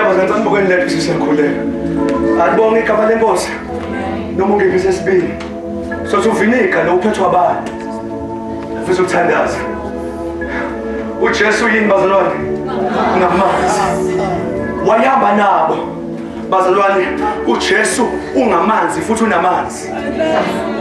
bazantu anibukeni lethu sisekhuleka. Alibonge igama lenkosi. Noma ungekho sesibili. Sothi uvinika lo uphethwa abantu. Futhi ukuthandaza. uJesu yini bazalwane? Ngamanzi. Wayihamba nabo. Bazalwane, uJesu ungamanzi futhi unamanzi.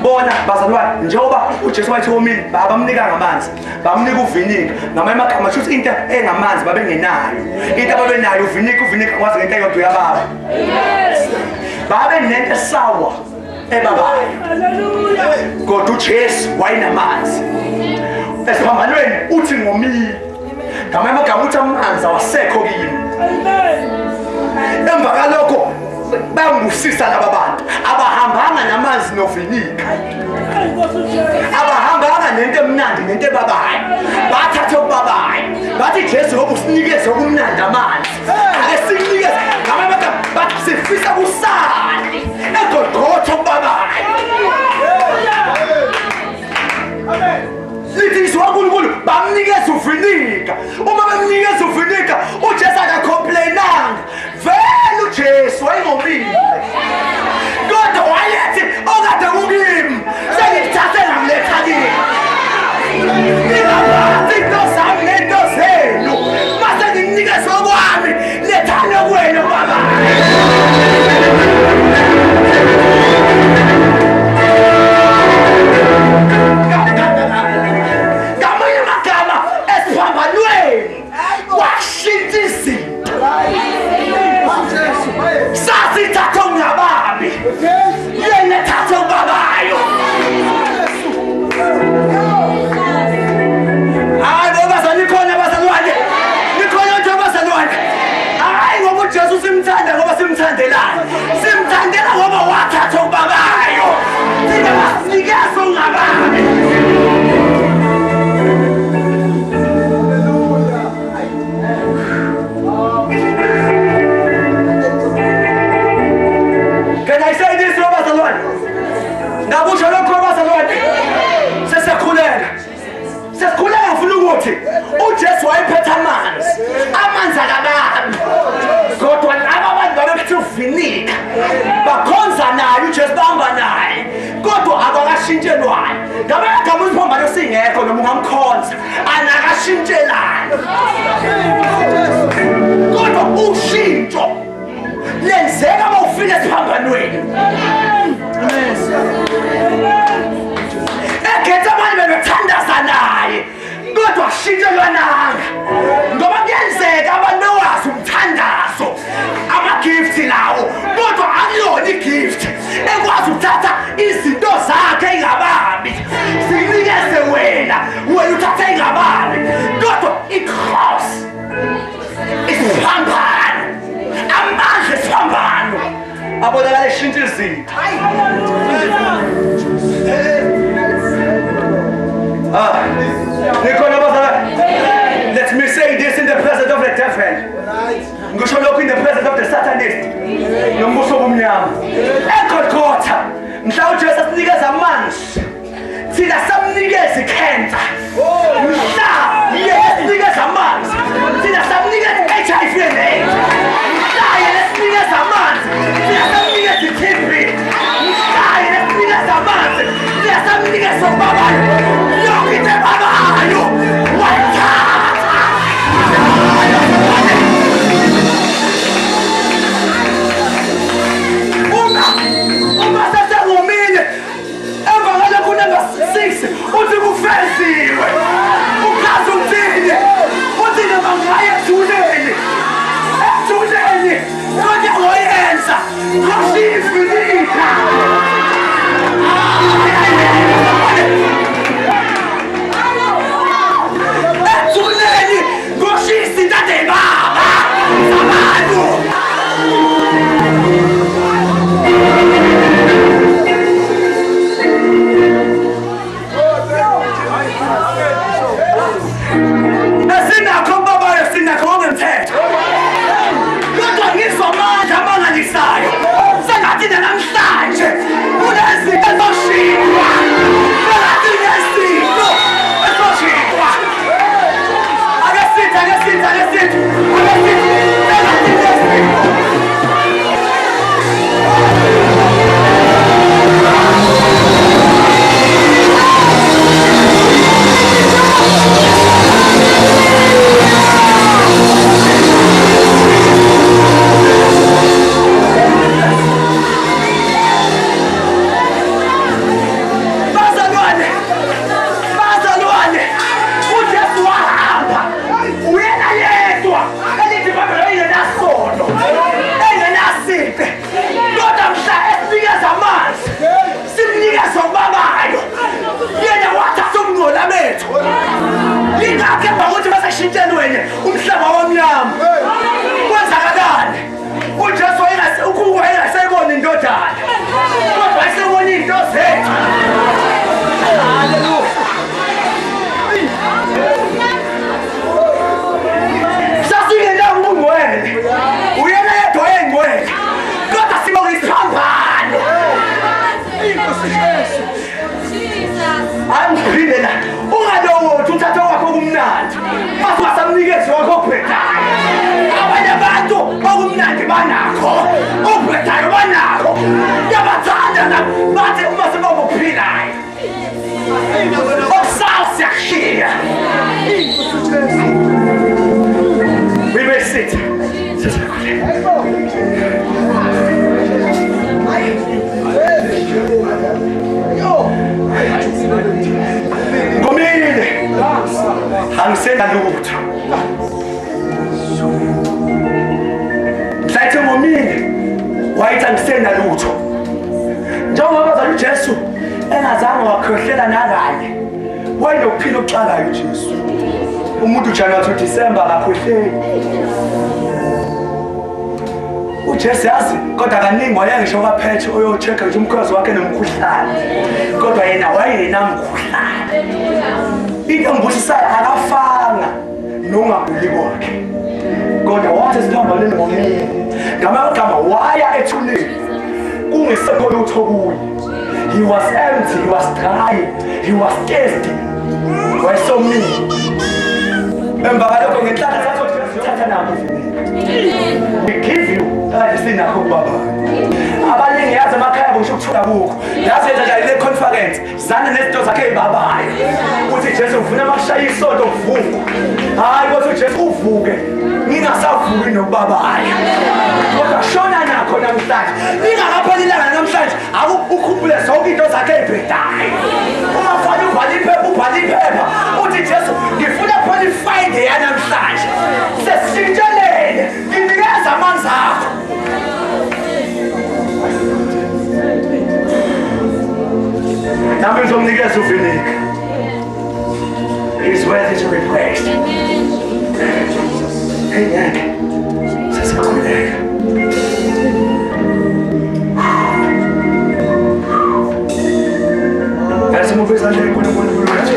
Bona bazalwane, njengoba uJesu wathi womile babamnika ngamanzi, bamnika uvinika. Ngamanye amagama kusho into engamanzi babengenayo. Into ababenayo uvinika kwazi ngento eyodwa yababa. Yes. Babe nento sawa ebabayo. Hallelujah. Kodwa uJesu wayinamanzi. Esiphambanweni uthi ngomile. Ngamanye amagama uthi amanzi awasekho kimi. Amen. Emva kalokho bangusisa laba bantu abahambanga namanzi novinika, abahambanga nento emnandi nento ebabayo, bathatha okubabayo bathi Jesu ngoba usinikeze okumnandi amanzi ake sikunikeze. Ngamanye amagama bathi sifisa kusali eGolgotha okubabayo. Amen. Lithi uNkulunkulu bamnikeza uvinika. Uma bamnikeza uvinika uJesu akacomplainanga. Vele uJesu wayengomile. Kodwa wayethi okade ukimi sengithathe ngamletha kimi. Ngingabathi into zami nento zenu. Mase nginikeze okwami lethane kuwena baba. Simthandela ngoba wathatha ubabayo. Thina basinikeza ungababi. Can I say this, bazalwane? Ngabusho lokho bazalwane. Sesikhuleka futhi ukuthi uJesu wayephethe amanzi akababi. Kodwa laba abantu babephethe uvinika bakhonza naye uJesu bahamba naye, kodwa akakashintshelwani. Ngamanye amagama usiphambano singekho noma ungamkhonza anakashintshelani. Kodwa ushintsho lenzeka uma ufika esiphambanweni. Ekhetha abantu bebethandaza naye kodwa ashintshelwa nanga. Ngoba kuyenzeka abantu wazi umthandazo ama-gift lawo kodwa akuyona i-gift ekwazi ukuthatha izinto zakhe ey'ngababi zinikeze wena uthathe ey'ngababi. Kodwa i-cross isiphambano, amandla esiphambano abonakala eshintsha izinto. Let me say this in the presence of the devil. Ngisho lokho in the presence of the Satanist. Nombuso omnyama. eGolgotha mhla uJesu asinikeza amanzi, thina samnikeza ikhensa. Mhla yesinikeza amanzi, thina samnikeza HIV and AIDS. Mhla yesinikeza amanzi, thina samnikeza iTB. Mhla yesinikeza amanzi, thina samnikeza ubabayo. Yonke babayo wathatha. Uma sesengomile emva kwalokho number 6 uthi kufeziwe. seat. Ngomile angisena lutho. Mhlathi ngomile wayithi angisena lutho. Njengoba bazali uJesu engazange wakhohlela nakanye. Wayenokuphila okuxakayo uJesu. Umuntu January to December akakhohleli. uJesu yazi kodwa kaningi wayengisho kwaphethe uyochecka nje umkhosi wakhe nomkhuhlane. Kodwa yena wayenamkhuhlane. Into engibusisayo akafanga nongaguli kwakhe. Kodwa wathi sihambane ngomini. Ngamagama waya ethuneni. Kungesekho lutho kuye. He was empty, he was dry, he was thirsty. Wayesomile. Emva kalokho ngenhlaka sathatha nabo. We give you sinakho baba. Abaningi yazi emakhaya kusho ukuthola kukho. Yazi yenza le conference zana nezinto zakhe ezibabayo. Uthi Jesu ufuna mashaya isonto uvuka. Hayi kodwa uJesu uvuke. Ngingasavuki nobabayo. Kodwa shona nakho namhlanje. Ningakaphelelanga namhlanje ukhuphule zonke into zakhe ezibhedayo. Uma ufana ubhala iphepha uthi Jesu ngifuna qualify the yanamhlanje. Sesitshelele nginikeza amanzi akho. Nami ngizomnikeza uvinika. He is worthy to be praised. Amen. Sesikhuleka. Asimuveza nje kuNkulunkulu wethu.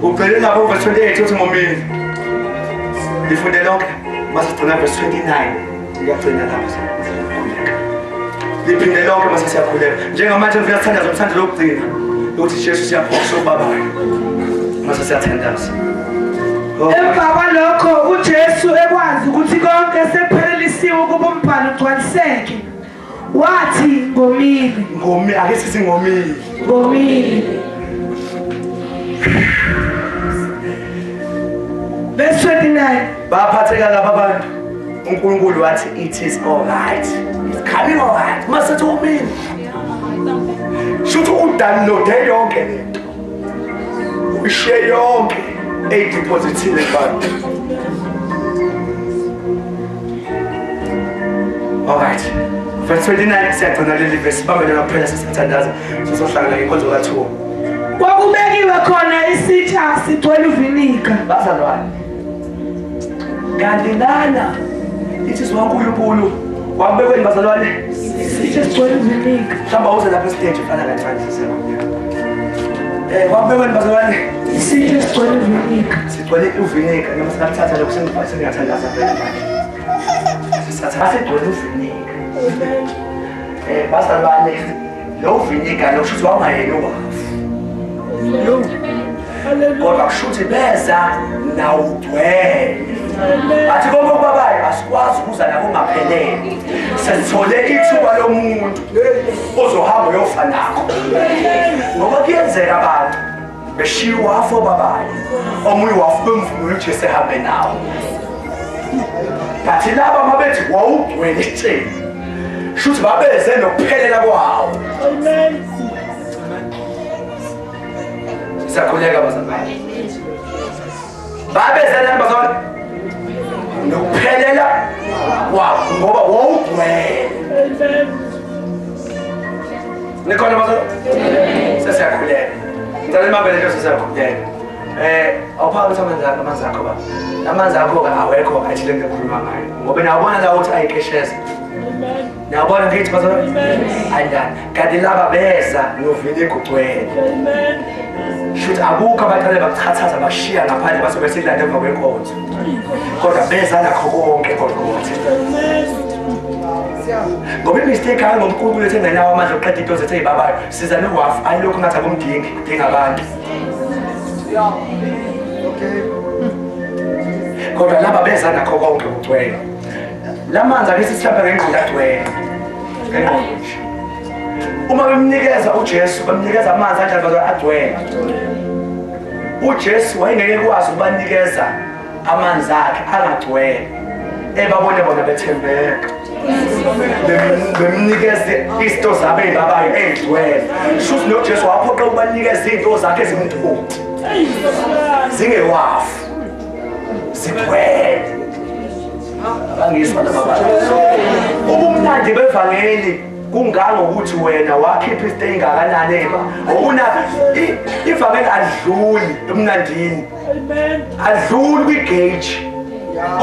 Ubhele lapho verse 28 uthi ngomini. Lifunde lonke masigcina verse 29. Ngiyagcina lapho. Liphinde lonke mase siyakhuleka. Njengamanje ngifuna sithandaza umthando lokugcina. Ukuthi Jesu siyabonga ubabayo. Mase siyathandaza. Emva kwalokho uJesu ekwazi ukuthi konke sekuphelelisiwe ukuba umbhalo ugcwaliseke. Wathi ngomile. Ngomile ake sithi ngomile. Ngomile. Verse 29. Baphatheka laba bantu. uNkulunkulu wathi it is all right. It's coming all right. Masethu ngomile. Shuthu udownloade yonke lento. Ushare yonke edepositile bantu. All right. Verse 29 siyagcina leli verse bambelana kuphela sisithandaza sizohlangana ngenkonzo ka2. Kwakubekiwe khona isitsha sigcwele uvinika. Bazalwane. Kanti lana ithi siwaNkulunkulu wabekweni bazalwane isitsha sigcwele uvinika. Mhlamba uze lapha stage ufana kancane sisekhona. Wabekweni bazalwane isitsha sigcwele uvinika. Sigcwele uvinika noma singathatha lokho singathandaza phela manje. Sisathatha sigcwele uvinika. Bazalwane lo vinika lo kusho wangayena wafu. Kodwa kushuthi beza nawudwele. Athi konke okubabayo asikwazi ukuza nabo ungaphelele. Sesithole ithuba lomuntu ozohamba uyofa nakho. Ngoba kuyenzeka abantu beshiya wafu obabayo. Omunye wafu bemvume ukuthi sehambe nawo. Bathi laba mabethi wawudwele etheni. Shuthi babeze nokuphelela kwawo. Amen. Siyakhuleka bazalwane. Babezela bazalwane nokuphelela kwawo ngoba wawudwele. Amen. Nikhona bazalwane? Siyakhuleka. Ngicela imabele nje siyakhuleka. Awuphakamisa amanzi akho baba. Amanzi akho awekho athi le ngikhuluma ngayo. Ngoba nawubona la ukuthi ayikesheza. Amen. Nawubona ngithi bazalwane? Ayindani. Kanti laba beza novinika ugcwele. Amen. Should abukho abaqale bachathaza bashiya ngaphandle base besilanda emva kwenkonzo. Kodwa beza nakho konke kodwa. Amen. ngoba imistake hayi ngoMkhulu wethu engenawo amandla oqeda into zethu ezibabayo siza nowafu ayilokhu ngathi akumdingi dinga abantu kodwa laba beza nakho konke ugcwele lamanzi ake sisihlapha ngengqondo agcwele ngengqondo uma bemnikeza uJesu bemnikeza amanzi anjalo agcwele uJesu wayengeke kwazi ukubanikeza amanzi akhe angagcwele ebabone bona bethembeka bemnikeze izinto zabo ezibabayo ezigcwele shuthi noJesu waphoqa ukubanikeza izinto zakhe ezimntuthi zingewafu zigcwele abangizwa lababantu ubumnandi bevangeli kungangokuthi wena wakhipha izinto engakanani okuna ivangeli adluli emnandini adluli kwigauge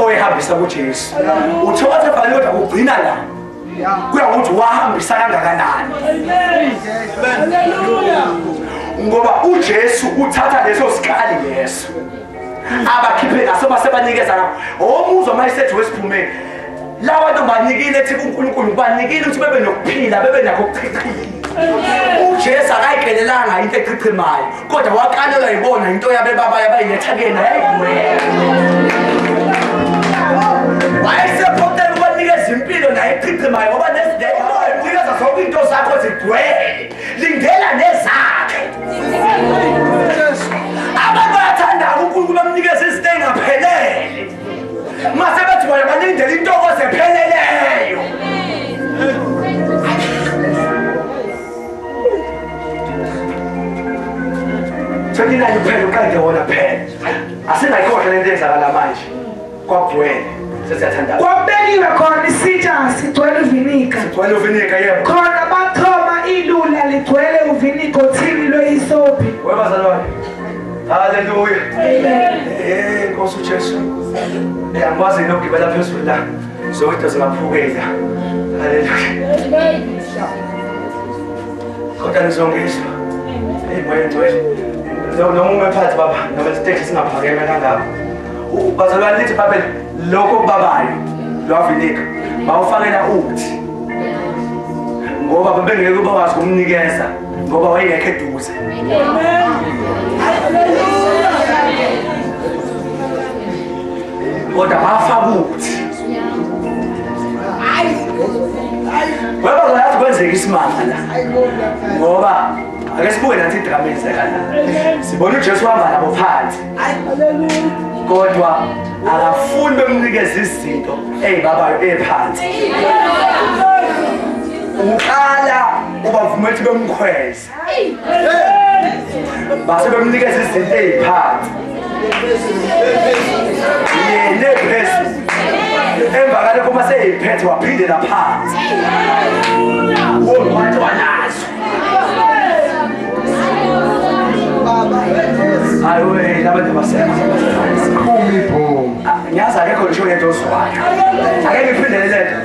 oyihambisa kuJesu uthola evangeli kodwa kugcina la kuya ngokuthi wahambisa kangakanani ngoba uJesu uthatha leso sikali leso abakhiphe ngaso basebanikeza omuzwa mayisethi wesiphumeni lawa bantu banikile ethi uNkulunkulu banikile ukuthi bebe nokuphila bebe nakho ukuchichima uJesu akayigelelanga into echichimayo kodwa waqalela yibona into yabe babaya bayiletha kena yayigcwele wayesephoqela ukubanikeza impilo naye echichimayo ngoba nesideka nikeza zonke into zakho zigcwele lingela nezakhe abantu bayathanda uNkulunkulu bamnikeza izinto engaphelele mase bathi bona balindele intokozo epheleleyo Sendinani phela uqede wona phela asinayikhohle lento ezakala manje kwagcwele sesiyathanda kwabekiwe khona isitsha sigcwele uvinika sigcwele uvinika yebo khona bathoma ilula ligcwele uvinika othini loyisophi webazalwane haleluya amen Nkosi uJesu ngiyakwazi nokugibela phezulu la zonke zingaphukela haleluya kodwa nizongizwa moyengcwele noma umephathi baba noma isiteji singaphakeme kangako bazalwane lithi baba lokho babayo lwavinika bawufakela uthi ngoba bebengeke bakwazi ukumnikeza ngoba wayengekho eduze kodwa bafaka uthi weba ngathi kwenzeka isimanga la ngoba ake sibuke nathi idrama ezeka la sibona uJesu uhamba nabo phansi kodwa akafuni bemnikeza izinto ezibabayo eziphansi uqala ubavumela ukuthi bemkhweze base bemnikeza izinto eziphansi yena ephezulu emva kalokho uma seyiphethe waphindela phansi wathi wanazo ayiwe labantu basebenza ngiyazi akekho nje oyedwa ozwayo akeke iphindele lento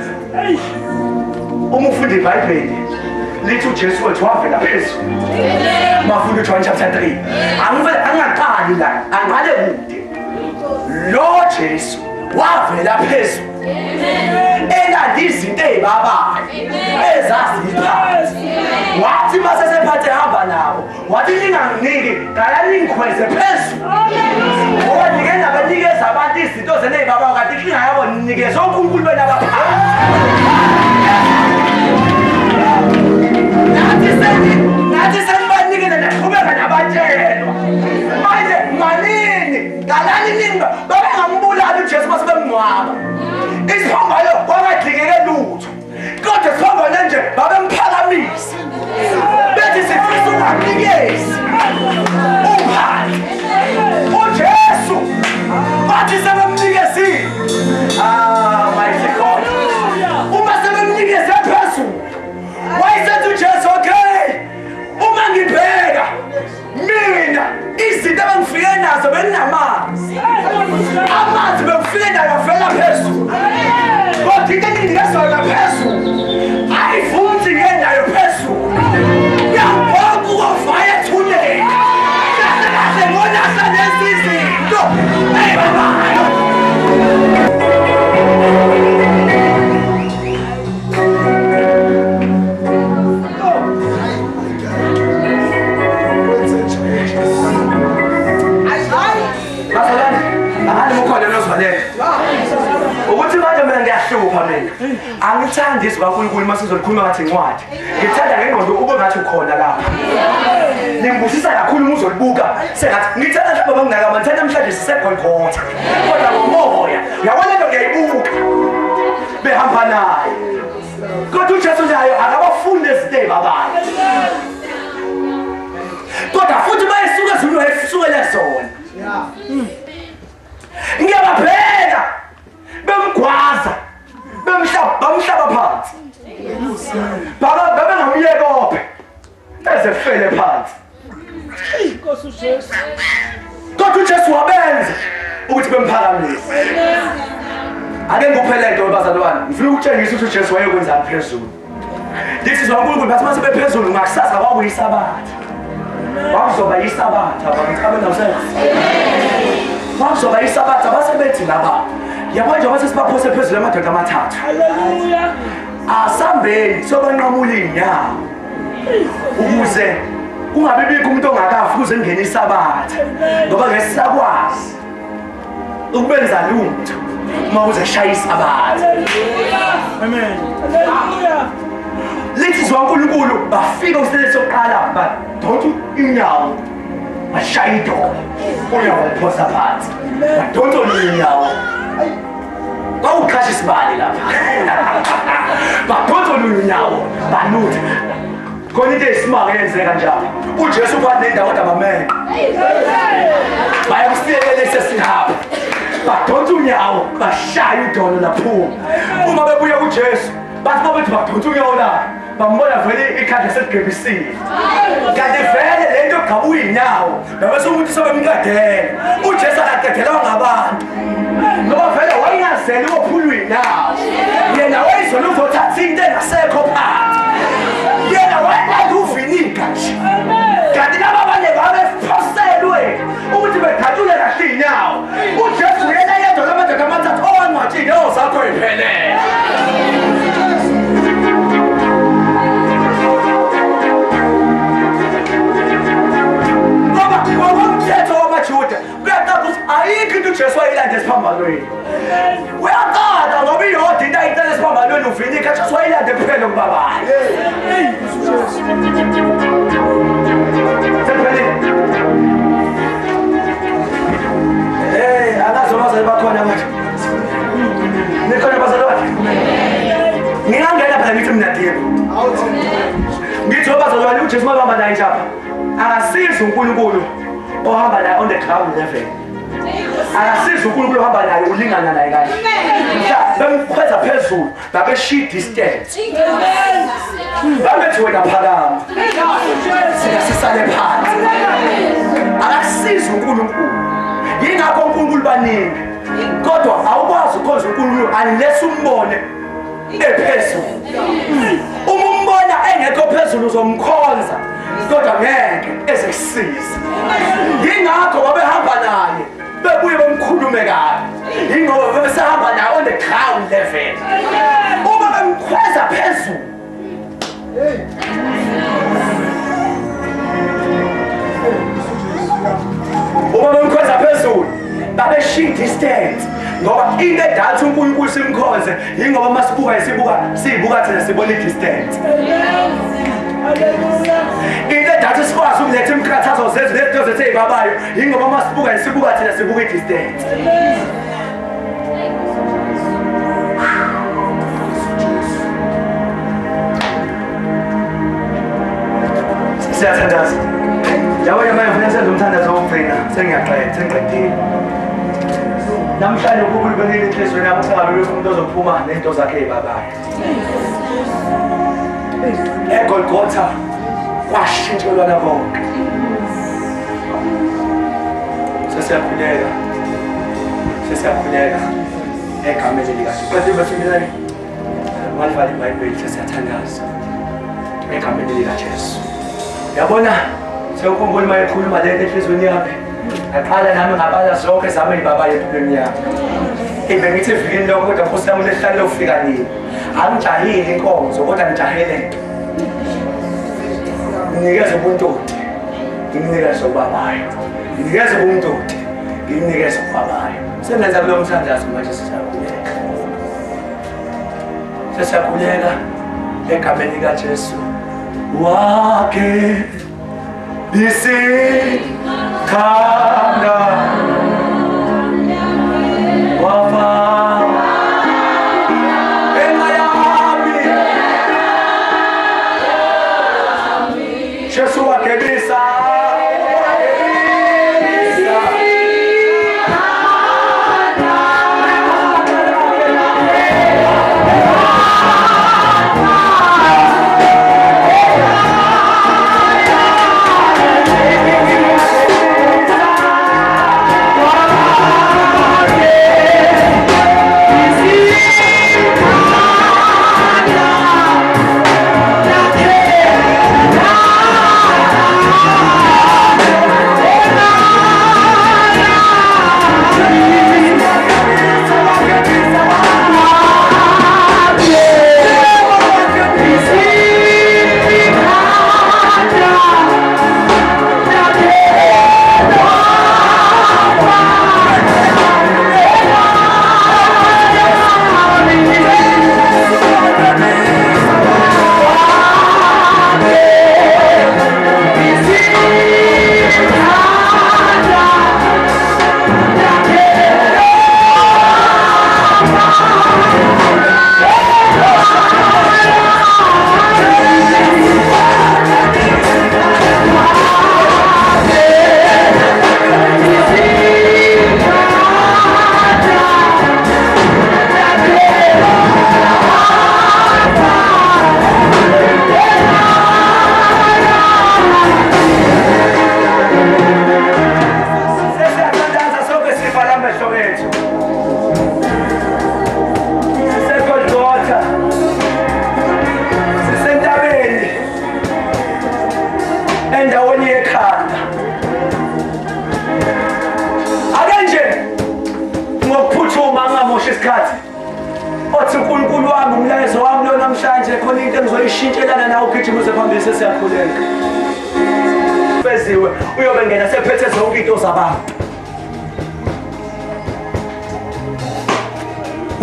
uma ufunda iBhayibheli lithi uJesu wethu wavela phezulu mafunda uJohn chapter 3 angaqali la anqale kude lo Jesu wavela phezulu elanda izinto ezibabayo ezaziphansi wathi mase sephathe hamba nabo wathi ninganginiki qala ningikhweze phezulu ngoba nike nabanikeza abantu izinto zena ezibabayo kanti inkinga yabo ninikeza uNkulunkulu bena abaphansi nathi senibanikele naqhubeka nabatshelwa manje manini qalani ninga babengambulali uJesu mase bemngcwaba isiphambano kwangadingeke lutho kodwa isiphambano nje babemphakamisa bethi sifisa ukumnikeza uphali uJesu bathi sebemnikezile mighty God uma sebemnikeze phezulu wayesethi uJesu okay uma ngibheka mina izinto abangifike nazo beninamanzi amanzi bengifike nayo vela phezulu kodwa into enginikezwayo phezulu ayivumi ukuthi ngiye nayo phezulu ngiyabonga ukuvaya ethuneni kahle kahle ngonasa lezi zinto eyibabayo angithandi izwi kaNkulunkulu mase sizolikhuluma ngathi incwadi ngithanda ngengqondo ube ngathi ukhona lapha ningibusisa kakhulu uma uzolibuka sengathi ngithanda mhlawumbe banginaka ngithanda namhlanje siseGolgotha kodwa ngomoya yabona into ngiyayibuka behamba naye kodwa uJesu nayo akabafundi eziteba bayo kodwa futhi bayesuka zulu esukela zona ngiyababheka bemgwaza bamhlaba phansi babengamyekophe ezefele phansi kodwa uJesu wabenza ukuthi bemphakamise ake ngikuphele nto bazalwane ngifuna ukutshengisa ukuthi uJesu wayekwenzani phezulu this is uNkulunkulu bathi mase bephezulu ngakusasa kwakuyisabatha wakuzoba yisabatha abangicabanga nawusenza wakuzoba yisabatha basebethi laba yabona nje base sibaphose phezulu amadoda amathathu haleluya asambeni sobanqamula inyawo ukuze kungabe bikho umuntu ongakafi kuze ngene isabatha ngoba ngesakwazi ukubenza lutho uma uze shaya isabatha amen haleluya lithi uNkulunkulu bafika usilele sokuqala badonsa inyawo bashaya idolo uyawuphosa phansi badonsa inyawo bawuqasha isibali lapha badonsa inyawo banuthi khona into esimanga yenzeka njalo uJesu kwathi nendawo abamele bayakusiyelela sesihamba badonsa unyawo bashaya idolo laphuma uma bebuya kuJesu bathi babethi badonsa unyawo la bambona vele ikhanda seligqibisile kanti vele lento gabuya inyawo bese umuntu sebemqedela uJesu akadedelwa ngabantu ngoba vele wayengazeli wophulwa inyawo yena wayezona uzothatha into engasekho phansi yena wayekade uvinika nje kanti laba abanye babephoselwe ukuthi begatshule kahle inyawo uJesu yena yedwa lamadoda amathathu owancwatshile ozakho iphelele ngokomthetho wamaJuda kuyaqala ukuthi ayikho into uJesu wayilanda esiphambanweni uyaqala ngoba iyodwa into ayicela esiphambanweni uvinika uJesu wayilanda kuphela kubabayo akazi abazali bakhona manje nikhona abazali bakhe ngingangena phela ngithi mina diyebo ngithi abazali uJesu mabamba naye njalo akasiza uNkulunkulu ohamba naye on the ground level akasiza uNkulunkulu ohamba naye ulingana naye kahle bemkhweza phezulu babeshiya distance babethi wena phakama sisale phansi akasiza uNkulunkulu yingakho uNkulunkulu baningi kodwa awukwazi ukukhonza uNkulunkulu unless umbone ephezulu uma umbona engekho phezulu uzomkhonza kodwa ngeke ezekusiza yingakho babehamba naye bebuye bemkhulume kabi yingoba bebesahamba naye on the ground level uma bemkhweza phezulu uma bemkhweza phezulu babeshiya distance ngoba into edatha uNkulunkulu simkhonze yingoba masibuka siyibuka thina sibona i-distance into edatha sikwazi ukuletha imikhathazo zethu nezinto zethu ey'babayo yingoba masibuka thina sibuka i-distance siyathandaza yabona manje ngifuna senze umthandazo wokugcina sengiqedile namhlanje uNkulunkulu ubekile inhliziyo yami singabe lokhu umuntu ozophuma nezinto zakhe ey'babayo eGolgotha kwashintshelwana konke sesiyakhuleka egameni likaJesu kanti bathindelayo malivale iBhayibheli sesiyathandaza egameni likaJesu yabona sewukhumbula uma ekhuluma lento enhliziyweni yami ngaqala nami ngabala zonke zami ey'babayo empilweni yami bengithi evikini lokho kodwa Nkosi yami uLesihlanu lofika nini angijahile inkonzo kodwa ngijahele nginikeze ubuntoti nginikeze ubabayo nginikeze ubuntoti nginikeze ubabayo sengenza kulo mthandazo manje sizakhuleka Sesiyakhuleka egameni likaJesu. Wakhe isikhanda wafa enayami. Jesu wakhebisa. Endaweni yekhanda ake nje ngokuphuthuma ngamosha isikhathi othi uNkulunkulu wami umlayezo wami lo namhlanje khona into engizoyishintshelana nawe ugijima phambili sesiyakhuleka beziwe uyobe ngena sephethe zonke into zabantu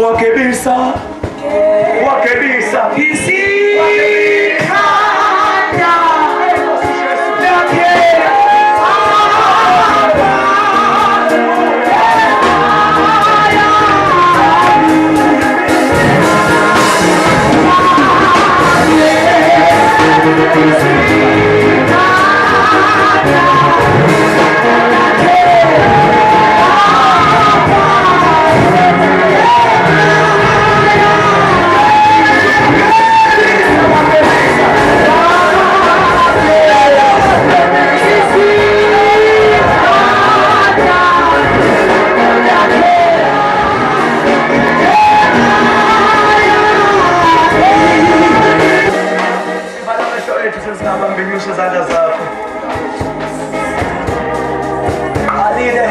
wakebisa izandla zakho alile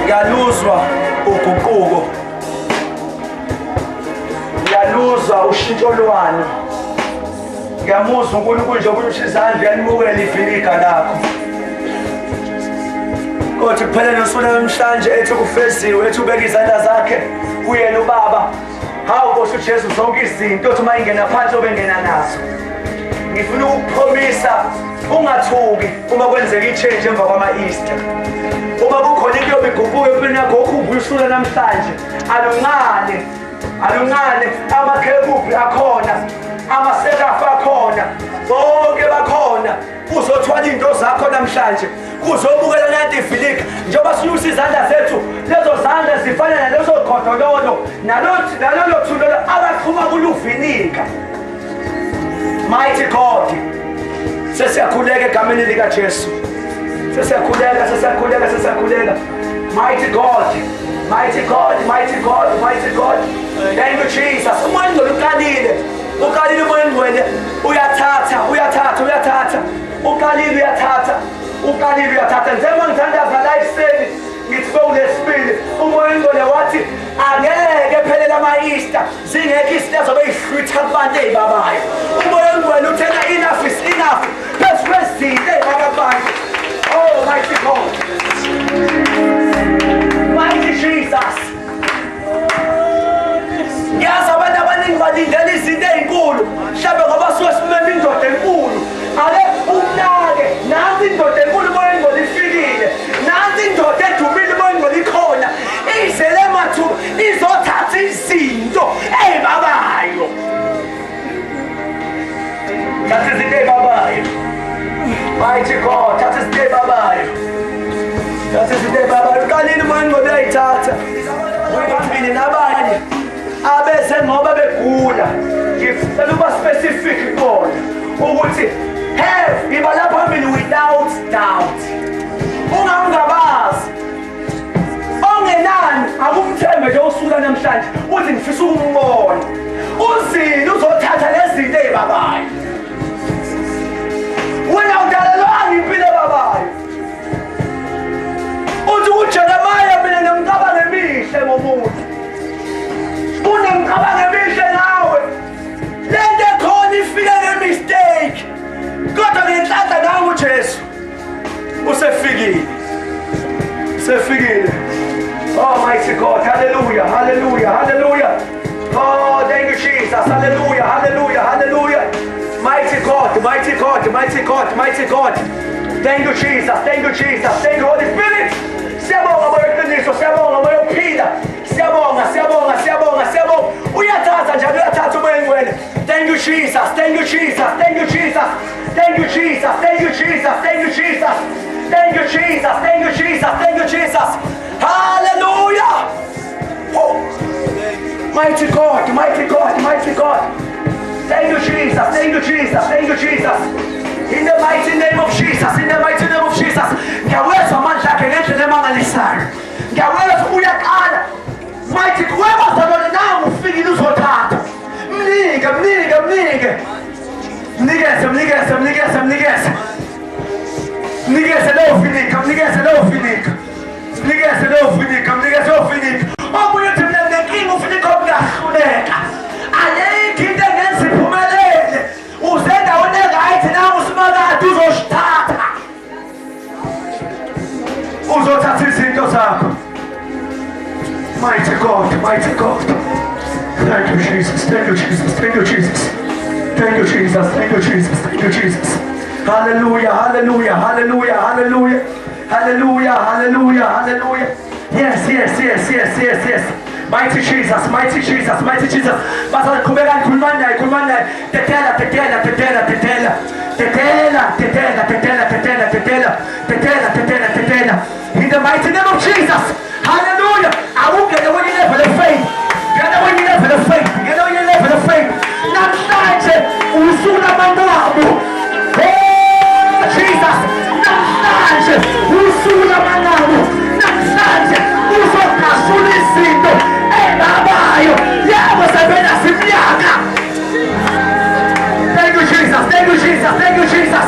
yaluzwa uguquko yaluzwa ushintsholwano ngiyamuzwa uNkulunkulu nje ukuthi izandla yanimukela ivilika lakho kodwa kuphela nosona namhlanje ethi kufeziwe ethi ubeka izandla zakhe kuyena uBaba hawu bosho uJesu zonke izinto othi uma ingena phansi obengena nazo ngifuna ukuphomisa ungathuki uma kwenzeka i-change emva kwama-Easter uma kukhona into yobiguquka empilweni yakho okhumbula namhlanje alungane amakherubi akhona amaserafu akhona bonke bakhona uzothwala into zakho namhlanje uzobukela lento ivilika njengoba siyusa izandla zethu lezo zandla zifana nalezo godololo nalolo thulolo abaxhuma kuluvinika. Mighty God, sesiyakhuleka egameni likaJesu. Sesiyakhuleka. Mighty God. Thank you Jesus. Umoya ngcwele uqalile umoya ngcwele uyathatha. Uqalile uyathatha. Njengoba ngithandaza la ekuseni ngithi bewulesibili umoya ngcwele wathi angeke phelele ama-Easter zingekho izinto zobe yihlwitha kubantu ey'babayo. Umoya ngcwele uthena enough is enough phezu kwezinto ey'bababantu. Oh mighty God, mighty Jesus, yazi suke simeme indoda enkulu. Ale unake, nansi indoda enkulu umoya oyingcwele ifikile. Nansi indoda edumile umoya oyingcwele ikhona. Izele mathuba izothatha izinto ey'babayo. Thatha izinto ey'babayo. Mighty God, thatha izinto ey'babayo. Thatha izinto ey'babayo. Qalini umoya oyingcwele uyayithatha. Uyithini nabanye abese ngoba begula. Ngifuna uba specific kubona ukuthi have ibala phambili without doubt. Ungangabazi ongenani akumthembe nje usuka namhlanje uthi ngifisa ukumbona. Uzini uzothatha lezi zinto ey'babayo. Wena udalelwanga impilo ebabayo. Uthi uJeremiya mina ngicabange emihle ngomuntu. Unengicabange emihle nawe. Lento ekhona ifike nge-mistake. Kodwa ngenhlanhla nawe uJesu usefikile. Usefikile. Oh mighty God, hallelujah, hallelujah, hallelujah. Oh, thank you Jesus, hallelujah, hallelujah, hallelujah. Mighty God, mighty God, mighty God, mighty God. Thank you Jesus, thank you Jesus, thank you Holy Spirit. Siyabonga moya weqiniso, siyabonga moya wokuphila. Siyabonga, siyabonga, siyabonga, siyabonga. Uyathatha njalo uyathatha umoya oyingcwele. Thank you Jesus, thank you Jesus, thank you Jesus. Thank you Jesus, thank you Jesus, thank you Jesus. Thank you Jesus, thank you Jesus, thank you Jesus. Hallelujah. Oh. Mighty God, mighty God, mighty God. Thank you Jesus, thank you Jesus, thank you Jesus. In the mighty name of Jesus, in the mighty name of Jesus. Ngiyawezwa amandla akhe ngendlela emangalisayo. Ngiyawezwa uyaqala. Mighty whoever uzalwane nawe ufikile uzothatha. Mnike, mnike, mnike. Mnikeze, mnikeze, mnikeze, mnikeze. Mnikeze leyo finika, mnikeze leyo finika. Mnikeze leyo finika, mnikeze leyo finika. Omunye uthi mina nginenkinga ufinika okuyahluleka. Ayikho into engenza iphumelele. Usendaweni e-right nawe usimakade uzosithatha. Uzothatha izinto zakho. Mighty God, mighty God. Thank you Jesus, thank you Jesus, thank you Jesus. Thank you Jesus, thank you Jesus, thank you Jesus. Hallelujah, hallelujah, hallelujah, hallelujah. Hallelujah, hallelujah, hallelujah. Yes, yes, yes, yes, yes, yes. Mighty Jesus, mighty Jesus, mighty Jesus. Basa kubeka kulmanda, kulmanda. Tetela, tetela, tetela, tetela. Tetela, tetela, tetela, tetela, tetela. Tetela, tetela, tetela. In the mighty name of Jesus. Hallelujah. I won't get away there for the faith. Get away there for the faith. Get away there for the faith. Namhlanje usula mangabu. Oh Jesus. Namhlanje usula mangabu. Namhlanje uzokasula izinto ebabayo. Yebo sebenza simnyaka. Thank you Jesus. Thank you Jesus. Thank you Jesus.